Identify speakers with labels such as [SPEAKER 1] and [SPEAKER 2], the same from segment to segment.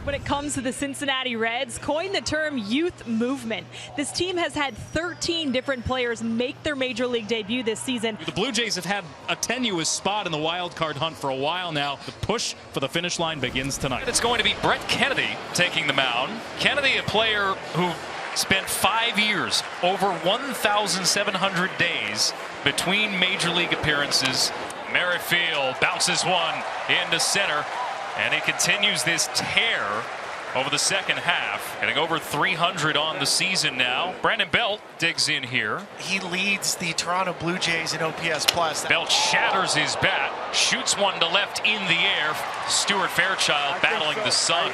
[SPEAKER 1] When it comes to the Cincinnati Reds, coined the term youth movement. This team has had 13 different players make their major league debut this season.
[SPEAKER 2] The Blue Jays have had a tenuous spot in the wild card hunt for a while now. The push for the finish line begins tonight.
[SPEAKER 3] It's going to be Brett Kennedy taking the mound. Kennedy, a player who spent 5 years, over 1,700 days between major league appearances. Merrifield bounces one into center, and he continues this tear over the second half, getting over 300 on the season now. Brandon Belt digs in here.
[SPEAKER 4] He leads the Toronto Blue Jays in OPS plus.
[SPEAKER 3] Belt shatters his bat, shoots one to left in the air. Stuart Fairchild battling the sun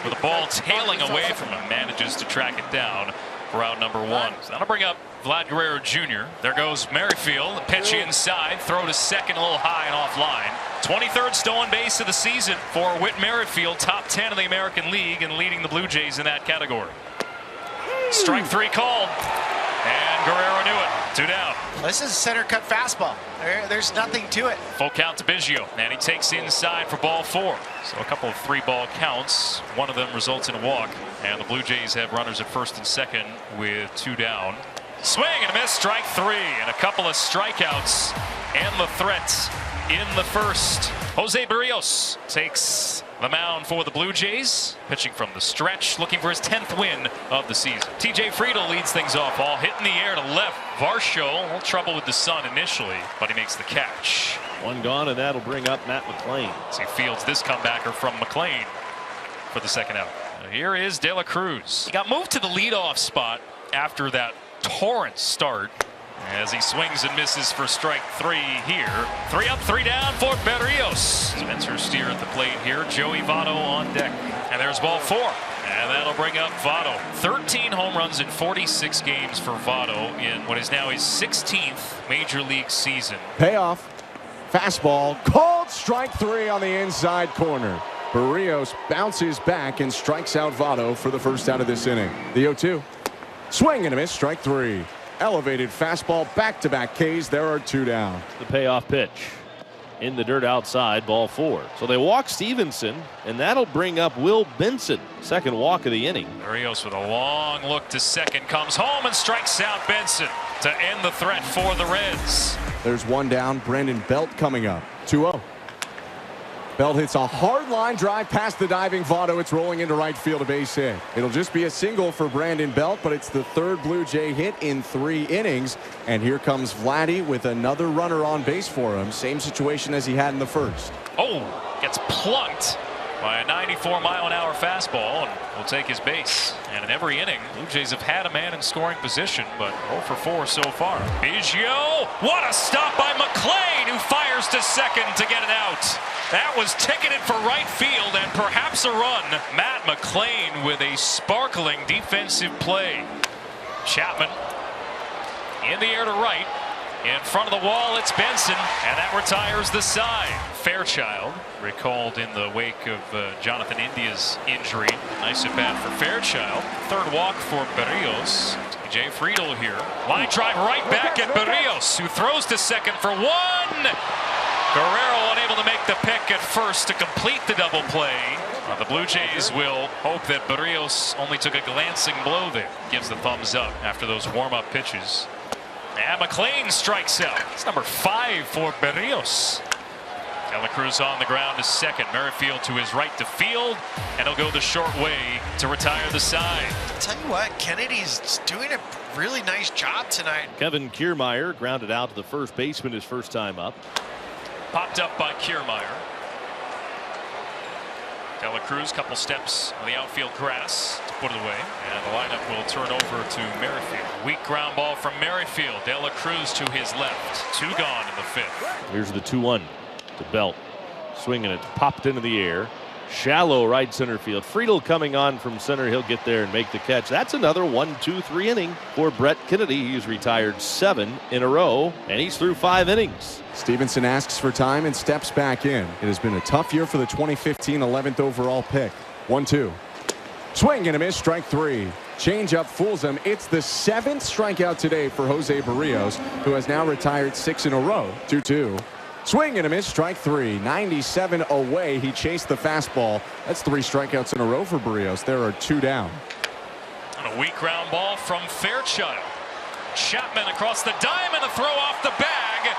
[SPEAKER 3] with the ball tailing away from him, manages to track it down for out number one. So that'll bring up Vlad Guerrero Jr. There goes Merrifield, the pitch inside, throw to second a little high and offline. 23rd stolen base of the season for Whit Merrifield, top 10 in the American League and leading the Blue Jays in that category. Strike three called, and Guerrero knew it. 2 down.
[SPEAKER 4] This is a center cut fastball. There's nothing to it.
[SPEAKER 3] Full count to Biggio, and he takes inside for ball 4. So a couple of 3-ball counts. One of them results in a walk, and the Blue Jays have runners at first and second with 2 down. Swing and a miss, strike 3, and a couple of strikeouts and the threat in the first. Jose Barrios takes the mound for the Blue Jays, pitching from the stretch, looking for his 10th win of the season. TJ Friedl leads things off, all hit in the air to left. Varsho, a little trouble with the sun initially, but he makes the catch.
[SPEAKER 5] One gone, and that'll bring up Matt McLain.
[SPEAKER 3] As he fields this comebacker from McLain for the second out. Here is De La Cruz. He got moved to the leadoff spot after that torrent start, as he swings and misses for strike 3 here. 3 up, 3 down for Barrios. Spencer Steer at the plate here. Joey Votto on deck. And there's ball 4. And that'll bring up Votto. 13 home runs in 46 games for Votto in what is now his 16th major league season.
[SPEAKER 6] Payoff. Fastball called, strike 3 on the inside corner. Barrios bounces back and strikes out Votto for the first out of this inning. The 0-2. Swing and a miss, strike 3. Elevated fastball, back-to-back Ks. There are 2 down.
[SPEAKER 5] The payoff pitch in the dirt outside, ball 4. So they walk Stevenson, and that'll bring up Will Benson. Second walk of the inning.
[SPEAKER 3] Barrios with a long look to second, comes home and strikes out Benson to end the threat for the Reds.
[SPEAKER 6] There's 1 down. Brandon Belt coming up. 2-0. Belt hits a hard line drive past the diving Votto. It's rolling into right field, a base hit. It'll just be a single for Brandon Belt, but it's the 3rd Blue Jay hit in 3 innings. And here comes Vladdy with another runner on base for him. Same situation as he had in the first.
[SPEAKER 3] Oh, gets plunked by a 94-mile-an-hour fastball, and will take his base. And in every inning, Blue Jays have had a man in scoring position, but 0 for 4 so far. Biggio, what a stop by McLain, who fires to second to get it out. That was ticketed for right field and perhaps a run. Matt McLain with a sparkling defensive play. Chapman in the air to right. In front of the wall, it's Benson, and that retires the side. Fairchild, recalled in the wake of Jonathan India's injury. Nice at bat for Fairchild. 3rd walk for Barrios. TJ Friedl here. Line drive right back at Barrios, who throws to second for 1. Guerrero unable to make the pick at first to complete the double play. The Blue Jays will hope that Barrios only took a glancing blow there. Gives the thumbs up after those warm-up pitches. And McLain strikes out. It's number 5 for Barrios. De La Cruz on the ground to second. Merrifield to his right to field, and he'll go the short way to retire the side.
[SPEAKER 4] I'll tell you what, Kennedy's doing a really nice job tonight.
[SPEAKER 5] Kevin Kiermaier grounded out to the first baseman his first time up.
[SPEAKER 3] Popped up by Kiermaier. De La Cruz, couple steps on the outfield grass to put it away, and the lineup will turn over to Merrifield. Weak ground ball from Merrifield. De La Cruz to his left. 2 gone in the 5th.
[SPEAKER 5] Here's the 2-1 to Belt. Swinging it, popped into the air. Shallow right center field. Friedl coming on from center. He'll get there and make the catch. That's another 1-2-3 inning for Brett Kennedy. He's retired 7 in a row, and he's through 5 innings.
[SPEAKER 6] Stevenson asks for time and steps back in. It has been a tough year for the 2015 11th overall pick. 1-2. Swing and a miss, strike 3. Changeup fools him. It's the 7th strikeout today for Jose Barrios, who has now retired 6 in a row. 2-2. Swing and a miss, strike 3. 97 away. He chased the fastball. That's 3 strikeouts in a row for Barrios. There are 2 down.
[SPEAKER 3] And a weak ground ball from Fairchild. Chapman across the dime and a throw off the bag.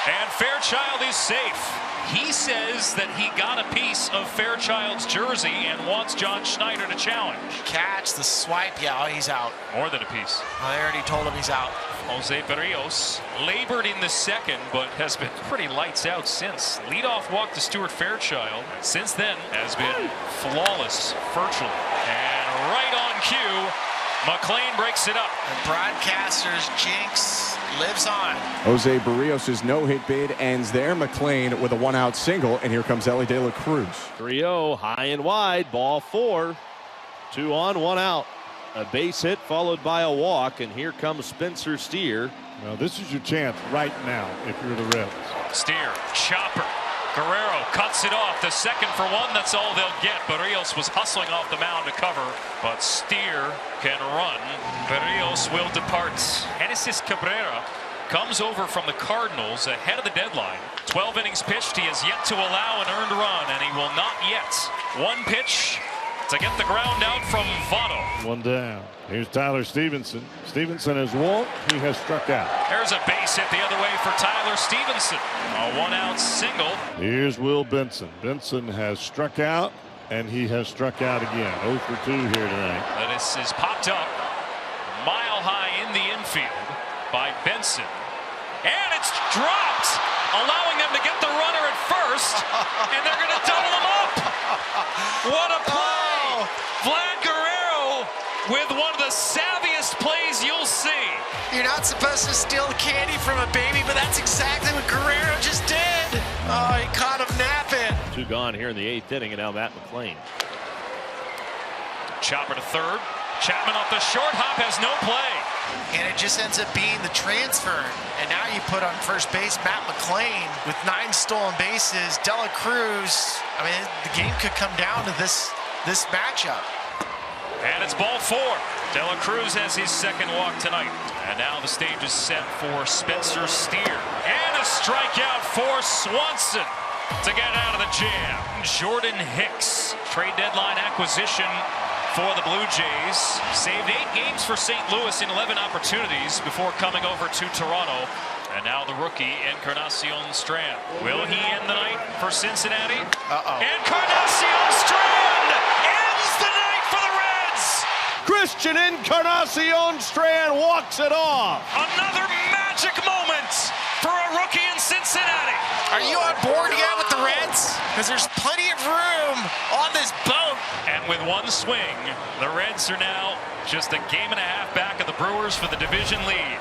[SPEAKER 3] And Fairchild is safe. He says that he got a piece of Fairchild's jersey and wants John Schneider to challenge.
[SPEAKER 4] Catch the swipe. Yeah, he's out.
[SPEAKER 3] More than a piece.
[SPEAKER 4] I already told him he's out.
[SPEAKER 3] Jose Barrios labored in the second, but has been pretty lights out since. Leadoff walk to Stuart Fairchild. Since then has been flawless virtually. And right on cue, McLean breaks it up.
[SPEAKER 4] The broadcaster's jinx lives on.
[SPEAKER 6] Jose Barrios' no-hit bid ends there. McLean with a 1-out single, and here comes Elly De La Cruz.
[SPEAKER 5] 3-0, high and wide, ball 4. 2 on, 1 out. A base hit followed by a walk, and here comes Spencer Steer.
[SPEAKER 7] Well, this is your chance right now if you're the Reds.
[SPEAKER 3] Steer, chopper. Guerrero cuts it off. The second for 1, that's all they'll get. Barrios was hustling off the mound to cover, but Steer can run. Barrios will depart. Genesis Cabrera comes over from the Cardinals ahead of the deadline. 12 innings pitched. He has yet to allow an earned run, and he will not yet. 1 pitch to get the ground out from Votto.
[SPEAKER 7] 1 down. Here's Tyler Stevenson. Stevenson has walked. He has struck out.
[SPEAKER 3] There's a base hit the other way for Tyler Stevenson. A 1-out single.
[SPEAKER 7] Here's Will Benson. Benson has struck out, and he has struck out again. 0 for 2 here tonight.
[SPEAKER 3] This is popped up mile high in the infield by Benson. And it's dropped, allowing them to get the runner at first, and they're going to double him up. What a play! Vlad Guerrero with one of the savviest plays you'll see.
[SPEAKER 4] You're not supposed to steal candy from a baby, but that's exactly what Guerrero just did. Oh, he caught him napping.
[SPEAKER 5] 2 gone here in the 8th inning, and now Matt McLean.
[SPEAKER 3] Chopper to third. Chapman off the short hop, has no play.
[SPEAKER 4] And it just ends up being the transfer. And now you put on first base Matt McLean with 9 stolen bases. De La Cruz. I mean, the game could come down to this matchup.
[SPEAKER 3] And it's ball 4. De La Cruz has his second walk tonight. And now the stage is set for Spencer Steer. And a strikeout for Swanson to get out of the jam. Jordan Hicks, trade deadline acquisition for the Blue Jays. Saved 8 games for St. Louis in 11 opportunities before coming over to Toronto. And now the rookie, Encarnacion Strand. Will he end the night for Cincinnati? Encarnacion Strand ends the night for the Reds!
[SPEAKER 5] Christian Encarnacion Strand walks it off.
[SPEAKER 3] Another magic moment for a rookie in Cincinnati.
[SPEAKER 4] Are you on board yet with the Reds? Because there's plenty of room on this boat.
[SPEAKER 3] And with 1 swing, the Reds are now just a game and a half back of the Brewers for the division lead.